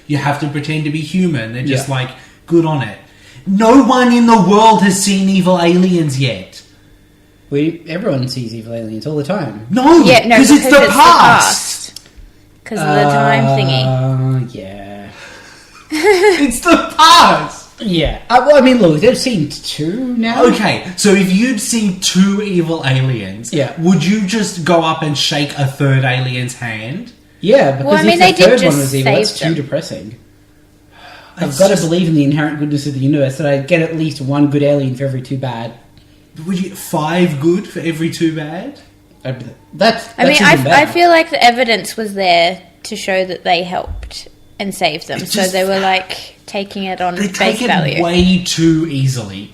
you have to pretend to be human. They're just, Yeah. good on it. No one in the world has seen evil aliens yet. Everyone sees evil aliens all the time. No, Yeah, no, because it's the past. Because of the time thingy. Yeah. It's the past. Yeah. Well, I mean, look, they've seen 2 now. Okay, so if you'd seen 2 evil aliens, Yeah. would you just go up and shake a third alien's hand? Yeah, because Well, I mean, if they the did third one just was evil, that's save too them. depressing. I've It's got to just- believe in the inherent goodness of the universe that I get at least 1 good alien for every 2 bad. Would you get 5 good for every 2 bad? That's I mean, even I better. feel like the evidence was there to show that they helped and saved them. It So just- they were taking it on They face take it value. way too easily,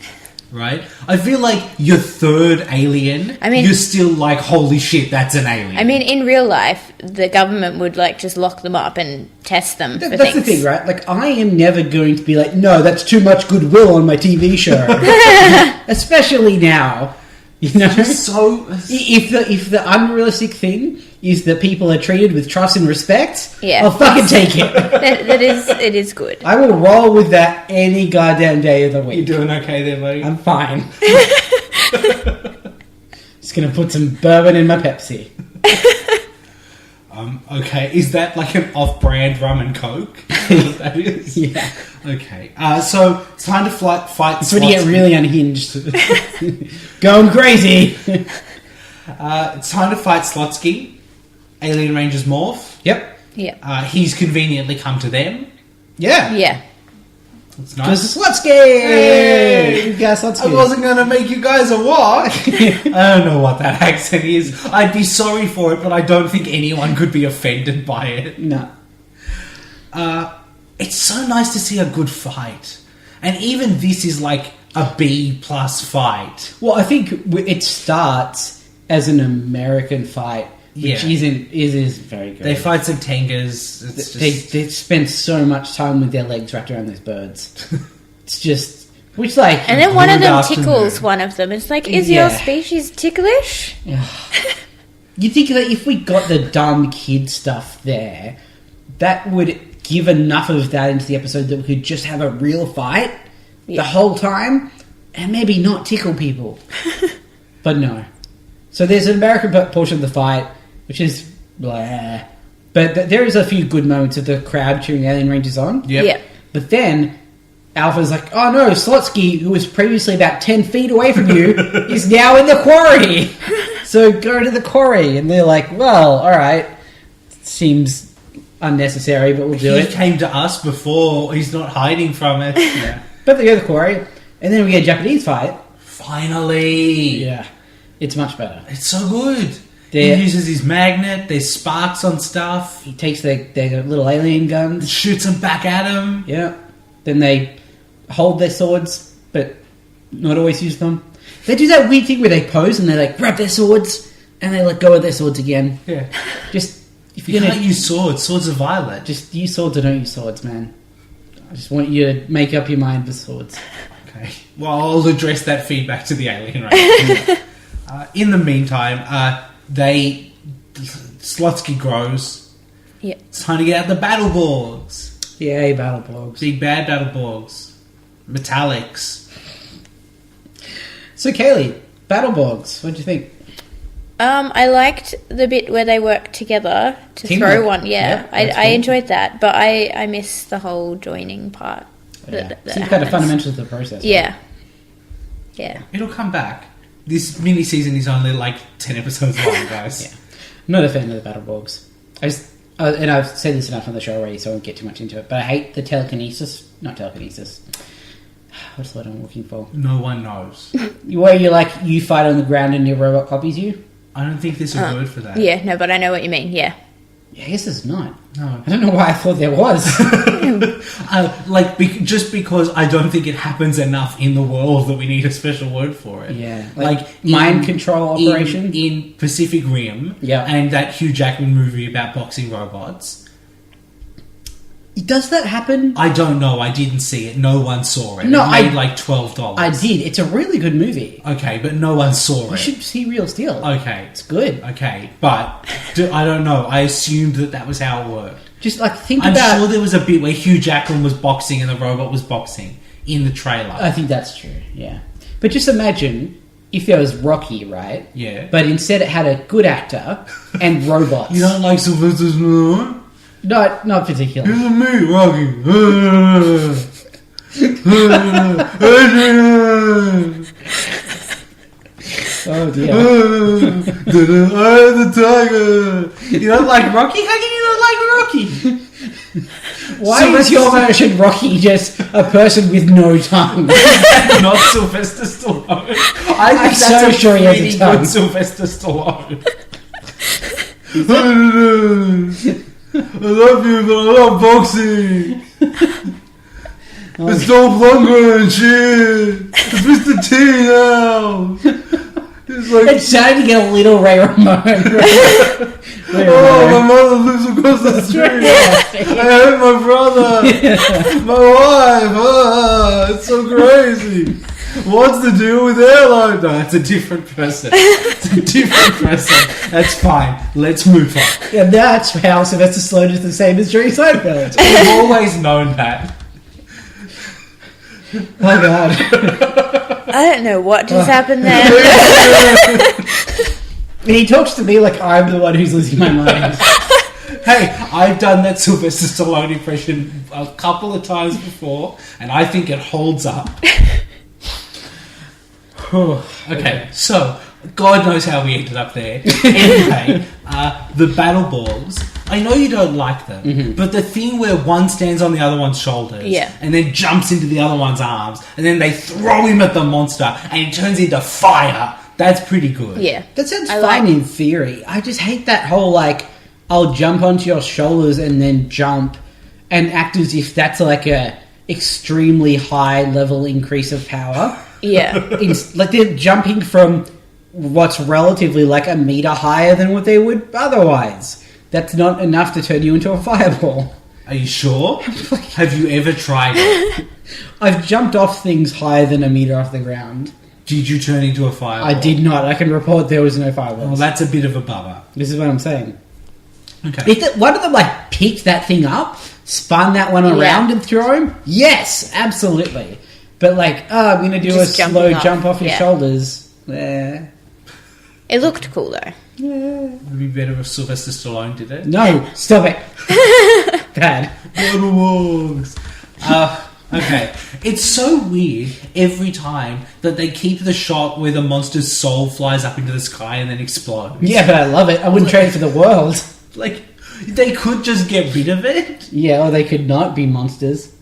right? I feel like your third alien, I mean- you're still holy shit, that's an alien. I mean, in real life, the government would just lock them up and test them for That's things. the thing, right? I am never going to be no, that's too much goodwill on my TV show. Especially now. You know? so... If the unrealistic thing is that people are treated with trust and respect, Yeah. I'll fucking take it. It is good. I will roll with that any goddamn day of the week. You're doing okay there, buddy? I'm fine. Just gonna put some bourbon in my Pepsi. Okay, is that an off-brand rum and coke? Is what that is? Yeah. Okay, so it's time to fight That's when you get Slotsky. really unhinged. Going crazy. It's time to fight Slotsky. Alien Rangers morph. Yep. Yeah. He's conveniently come to them. Yeah. Yeah. It's Because nice. Slotsky! You guys, Slotsky. I wasn't going to make you guys a what? I don't know what that accent is. I'd be sorry for it, but I don't think anyone could be offended by it. No. It's so nice to see a good fight. And even this is a B+ fight. Well, I think it starts as an American fight, which Yeah. is very good. They fight some Tengas. It's just... They spend so much time with their legs wrapped around those birds. It's just... Which, like... And then one of Good them afternoon. tickles one of them. It's is Yeah. your species ticklish? You think that if we got the dumb kid stuff there, that would give enough of that into the episode that we could just have a real fight the whole time and maybe not tickle people. But no. So there's an American portion of the fight, which is blah. But there is a few good moments of the crowd cheering Alien Rangers on. Yep. Yeah. But then Alpha's like, oh no, Slotsky, who was previously about 10 feet away from you, is now in the quarry. So go to the quarry. And they're like, well, alright. Seems unnecessary, but we'll do He it. came to us before. He's not hiding from it. Yeah. But they go to the quarry. And then we get a Japanese fight. Finally. Yeah. It's much better. It's so good. They're- He uses his magnet. There's sparks on stuff. He takes their little alien guns. Shoots them back at him. Yeah. Then they hold their swords, but not always use them. They do that weird thing where they pose and they like grab their swords and they let go of their swords again. Yeah. Just if You you're can't gonna use swords. Swords are violent. just use swords or don't use swords, man. I just want you to make up your mind for swords. Okay. Well, I'll address that feedback to the alien race. In the meantime, Slotsky grows. Yeah. It's time to get out the battle borgs. Yay, battle blogs. Big bad battle borgs. Metallics. So Kaylee, battle blogs, what'd you think? I liked the bit where they worked together to Teamwork. throw one. Yeah, Yeah, that's I cool. enjoyed that, but I miss the whole joining part. that Seems kind of happens. fundamental to the process. Yeah. Yeah. It'll come back. this mini season is only like 10 episodes long, guys. Yeah. I'm not a fan of the battle borgs. And I've said this enough on the show already, so I won't get too much into it. But I hate the telekinesis. Not telekinesis. What's the word I'm looking for? No one knows. Where you fight on the ground and your robot copies you? I don't think there's a word for that. Yeah, no, but I know what you mean. Yeah. Yeah, I guess there's not. No. I don't know why I thought there was. Just because I don't think it happens enough in the world that we need a special word for it. Yeah, like mind control operation? In Pacific Rim, Yeah. and that Hugh Jackman movie about boxing robots. Does that happen? I don't know. I didn't see it. No one saw it. No, it made like $12. I did. It's a really good movie. Okay, but no one saw You it. should see Real Steel. Okay, It's good. okay, but I don't know. I assumed that was how it worked. Just like think I'm about. sure there was a bit where Hugh Jackman was boxing and the robot was boxing in the trailer. I think that's true. Yeah, but just imagine if there was Rocky, right? Yeah. But instead, it had a good actor and robots. You don't like Sylvester Stallone? No, not particularly. It's me, Rocky. Oh dear. I'm the tiger. You don't like Rocky? How can you not like Rocky? Why is your version Rocky just a person with no tongue? Not Sylvester Stallone. I I'm think so that's sure he has a pretty tongue. good Sylvester Stallone. I love you, but I love boxing. It's Dolph Lundgren and shit. It's Mr. T now. It's like, It's starting to get a little Ray Ramon. oh, my mother lives across the street. I hate my brother. My wife. Oh, it's so crazy. What's the deal with airline? No, it's a different person. It's a different person. That's fine. Let's move on. And that's how Sylvester Stallone is the same as Jerry Seinfeld. I've always known that. Oh god. I don't know what just happened there. He talks to me like I'm the one who's losing my mind. Hey, I've done that Sylvester Stallone impression a couple of times before, and I think it holds up. Okay, so God knows how we ended up there. Anyway, the battle balls. I know you don't like them, but the thing where one stands on the other one's shoulders, Yeah. and then jumps into the other one's arms, and then they throw him at the monster, and he turns into fire. That's pretty good. Yeah. That sounds I fine like- in theory. I just hate that whole like I'll jump onto your shoulders and then jump and act as if that's like a extremely high level increase of power. Yeah. Like they're jumping from what's relatively like a meter higher than what they would otherwise. That's not enough to turn you into a fireball. Are you sure? Have you ever tried it? I've jumped off things higher than a meter off the ground. Did you turn into a fireball? I did not. I can report there was no fireballs. Well, that's a bit of a bummer. This is what I'm saying. Okay. If one of them like picked that thing up, spun that one around and threw him, yes, absolutely. But like, I'm going to do Just a slow jumping off, jump off your yeah. shoulders. It looked cool though. Would be better if Sylvester Stallone did it. No, stop it. Bad. Okay. It's so weird every time that they keep the shot where the monster's soul flies up into the sky and then explodes. Yeah, but I love it. I wouldn't trade it for the world. Like, they could just get rid of it. Yeah, or they could not be monsters.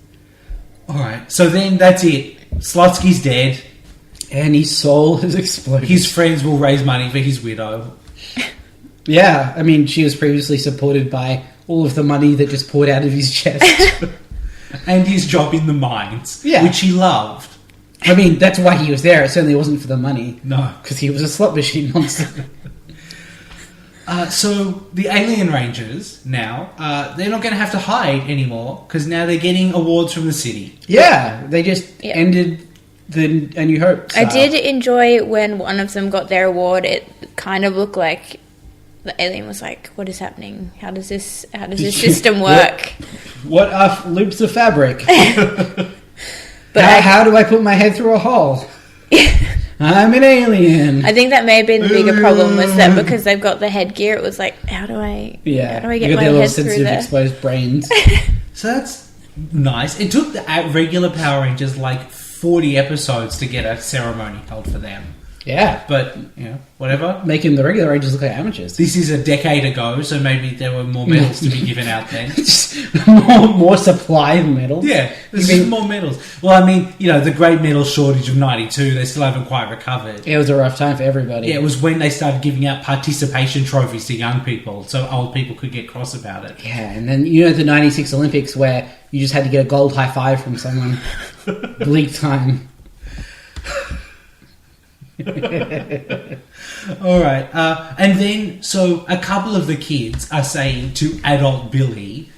Alright, so then that's it. Slotsky's dead. And his soul has exploded. His friends will raise money for his widow. Yeah, I mean, she was previously supported by all of the money that just poured out of his chest. And his job in the mines. Yeah. Which he loved. I mean, that's why he was there. It certainly wasn't for the money. No. Because he was a slot machine monster. So the Alien Rangers now, they're not going to have to hide anymore because now they're getting awards from the city. Yeah, they just Yeah. ended the A New Hope I style. did enjoy when one of them got their award. It kind of looked like the alien was like, "What is happening? How does this system work?" What are loops of fabric? But how do I put my head through a hole? I'm an alien. I think that may have been the bigger problem was that because they've got the headgear, it was like, how do I Yeah, get you got my their little head through sensitive there? exposed brains. So that's nice. It took the regular Power Rangers like 40 episodes to get a ceremony held for them. Yeah. But, whatever. Making the regular Rangers look like amateurs. This is a decade ago, so maybe there were more medals to be given out then. Just more supply of medals. Yeah, there's just more medals. Well, I mean, the great medal shortage of 92, they still haven't quite recovered. It was a rough time for everybody. Yeah, it was when they started giving out participation trophies to young people, so old people could get cross about it. Yeah, and then the 96 Olympics where you just had to get a gold high five from someone. Bleak time. All right, and then so a couple of the kids are saying to adult Billy,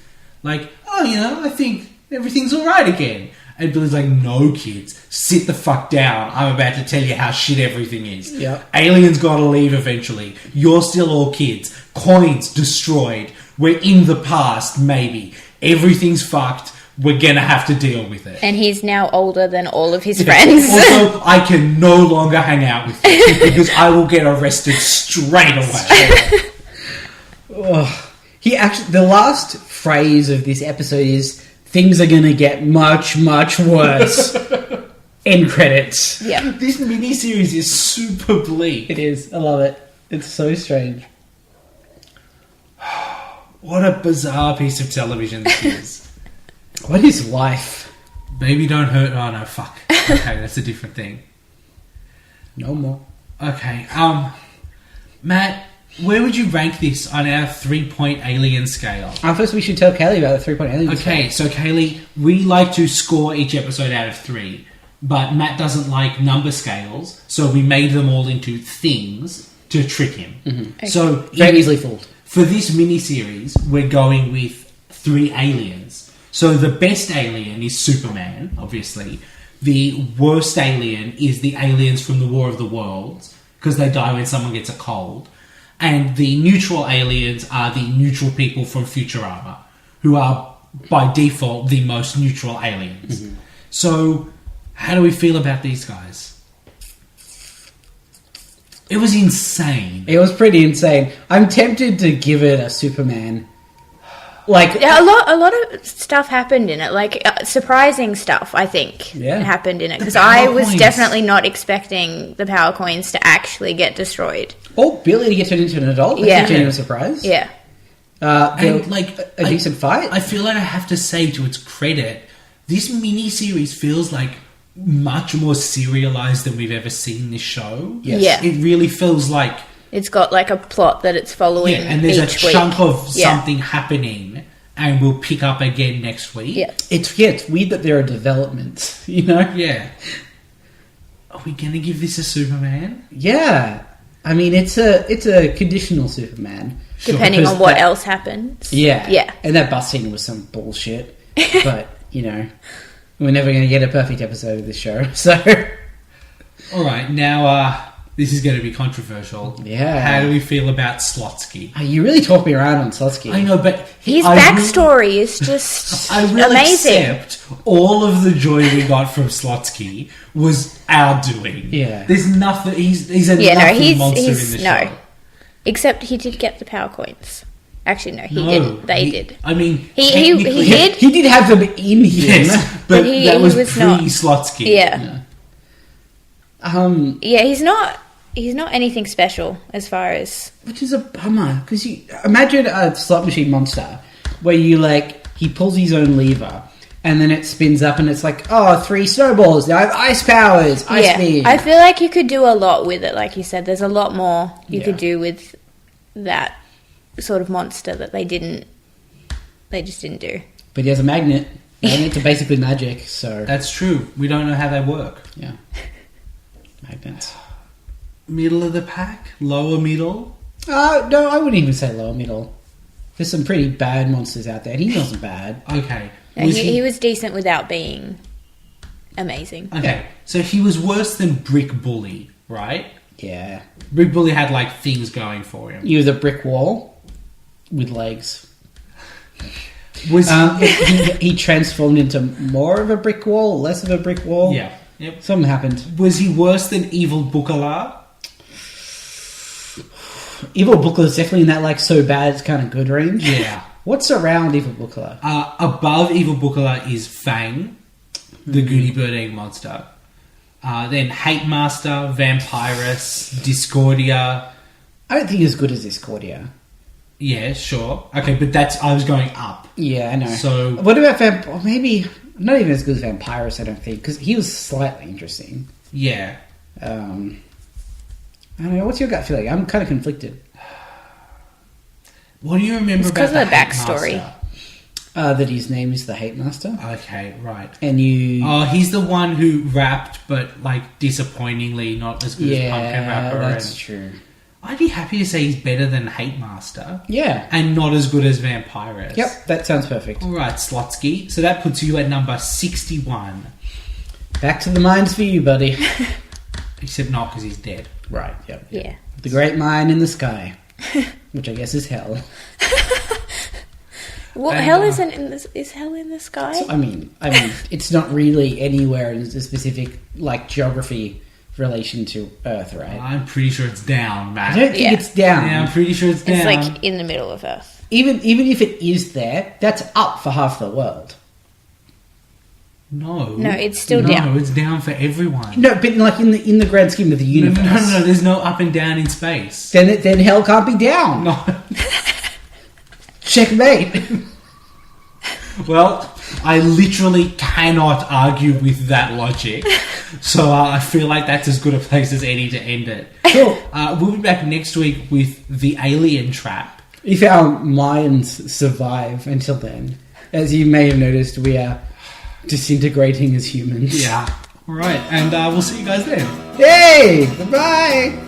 like, I think everything's all right again. And Billy's like, no, kids, sit the fuck down. I'm about to tell you how shit everything is. Yep. Aliens gotta leave eventually. You're still all kids. Coins destroyed. We're in the past, maybe. Everything's fucked. We're gonna have to deal with it. And he's now older than all of his friends. Also, I can no longer hang out with you because I will get arrested straight away. The last phrase of this episode is, things are going to get much, much worse. End credits. Yeah. This miniseries is super bleak. It is. I love it. It's so strange. What a bizarre piece of television this is. What is life? Baby don't hurt. Oh no, fuck. Okay, that's a different thing. No more. Okay, Matt, where would you rank this on our 3-point alien scale? First, we should tell Kaylee about the 3-point alien. Okay, so Kaylee, we like to score each episode out of 3, but Matt doesn't like number scales, so we made them all into things to trick him. Mm-hmm. Okay. So Very easily fooled. for this miniseries, we're going with 3 aliens. So the best alien is Superman, obviously. The worst alien is the aliens from the War of the Worlds, because they die when someone gets a cold. And the neutral aliens are the neutral people from Futurama, who are, by default, the most neutral aliens. Mm-hmm. So, how do we feel about these guys? It was insane. It was pretty insane. I'm tempted to give it a Superman. Yeah, a lot of stuff happened in it, surprising stuff. I think happened in it because I was definitely not expecting the power coins to actually get destroyed. Or Billy to get turned into an adult. That's a genuine surprise. Yeah, And a decent fight. I feel like I have to say, to its credit, this miniseries feels like much more serialized than we've ever seen this show. Yes. Yeah. It really feels like... It's got a plot that it's following. Yeah, and there's a each week. chunk of something happening, and we'll pick up again next week. Yeah, It's weird that there are developments, Yeah. Are we going to give this a Superman? Yeah. I mean, it's a conditional Superman. depending Because on what else happens. Yeah. And that bus scene was some bullshit. But, we're never going to get a perfect episode of this show, so... All right, now this is going to be controversial. Yeah. How do we feel about Slotsky? You really talk me around on Slotsky. I know, but... His backstory is just I will amazing. accept all of the joy we got from Slotsky was our doing. Yeah. There's nothing... He's a nothing monster in the show. Except he did get the power coins. Actually, no, he didn't. They did. I mean, He technically- did. He did have them in him. Yes, but he that was was not. pre-Slotsky. Yeah. Yeah. He's not anything special as far as... Which is a bummer, because you imagine a slot machine monster where he pulls his own lever and then it spins up and it's 3 snowballs, now I have ice powers, ice beam. I feel like you could do a lot with it, like you said. There's a lot more you could do with that sort of monster that they just didn't do. But he has a magnet. Magnets are basically magic, so... That's true. We don't know how they work. Yeah. Magnets. Middle of the pack? Lower middle? No, I wouldn't even say lower middle. There's some pretty bad monsters out there, and he wasn't bad. Okay. No, he was decent without being amazing. Okay, so he was worse than Brick Bully, right? Yeah. Brick Bully had, things going for him. He was a brick wall with legs. Was He transformed into more of a brick wall, less of a brick wall. Yeah. Yep. Something happened. Was he worse than Evil Bukala? Evil Bookler is definitely in that so bad it's kind of good range. Yeah. What's around Evil Bookler? Above Evil Bukala is Fang, the Goody Bird Egg monster. Then Hate Master, Vampirus, Discordia. I don't think it's as good as Discordia. Yeah, sure. Okay, but I was going up. Yeah, I know. So- what about maybe not even as good as Vampirus? I don't think, because he was slightly interesting. Yeah. I don't know. What's your gut feeling? I'm kind of conflicted. What do you remember It's about 'cause of the Hate backstory. Master? That his name is the Hate Master, Okay, right. and you. Oh, he's the one who rapped, but like disappointingly not as good as Pumpkin yeah, Rapper. that's and true. I'd be happy to say he's better than Hate Master Yeah. and not as good as Vampirus. Yep, that sounds perfect. All right, Slotsky. So that puts you at number 61. Back to the mines for you, buddy. Except not because he's dead. Right. Yep. Yeah. The great mine in the sky, which I guess is hell. What And, hell isn't in this? Is hell in the sky? I mean, it's not really anywhere in a specific geography relation to Earth, right? I'm pretty sure it's down, Matt. I don't think Yeah. it's down. Yeah, I'm pretty sure it's down. It's like in the middle of Earth. Even if it is there, that's up for half the world. No. No, it's still No, down. it's down for everyone. No, but in the grand scheme of the No, universe, no, there's no up and down in space. then hell can't be down. No. Checkmate. Well, I literally cannot argue with that logic. So I feel like that's as good a place as any to end it. Cool. We'll be back next week with the alien trap. If our minds survive until then, as you may have noticed, we are disintegrating as humans. Yeah. All right. And we'll see you guys then. Hey! Bye-bye!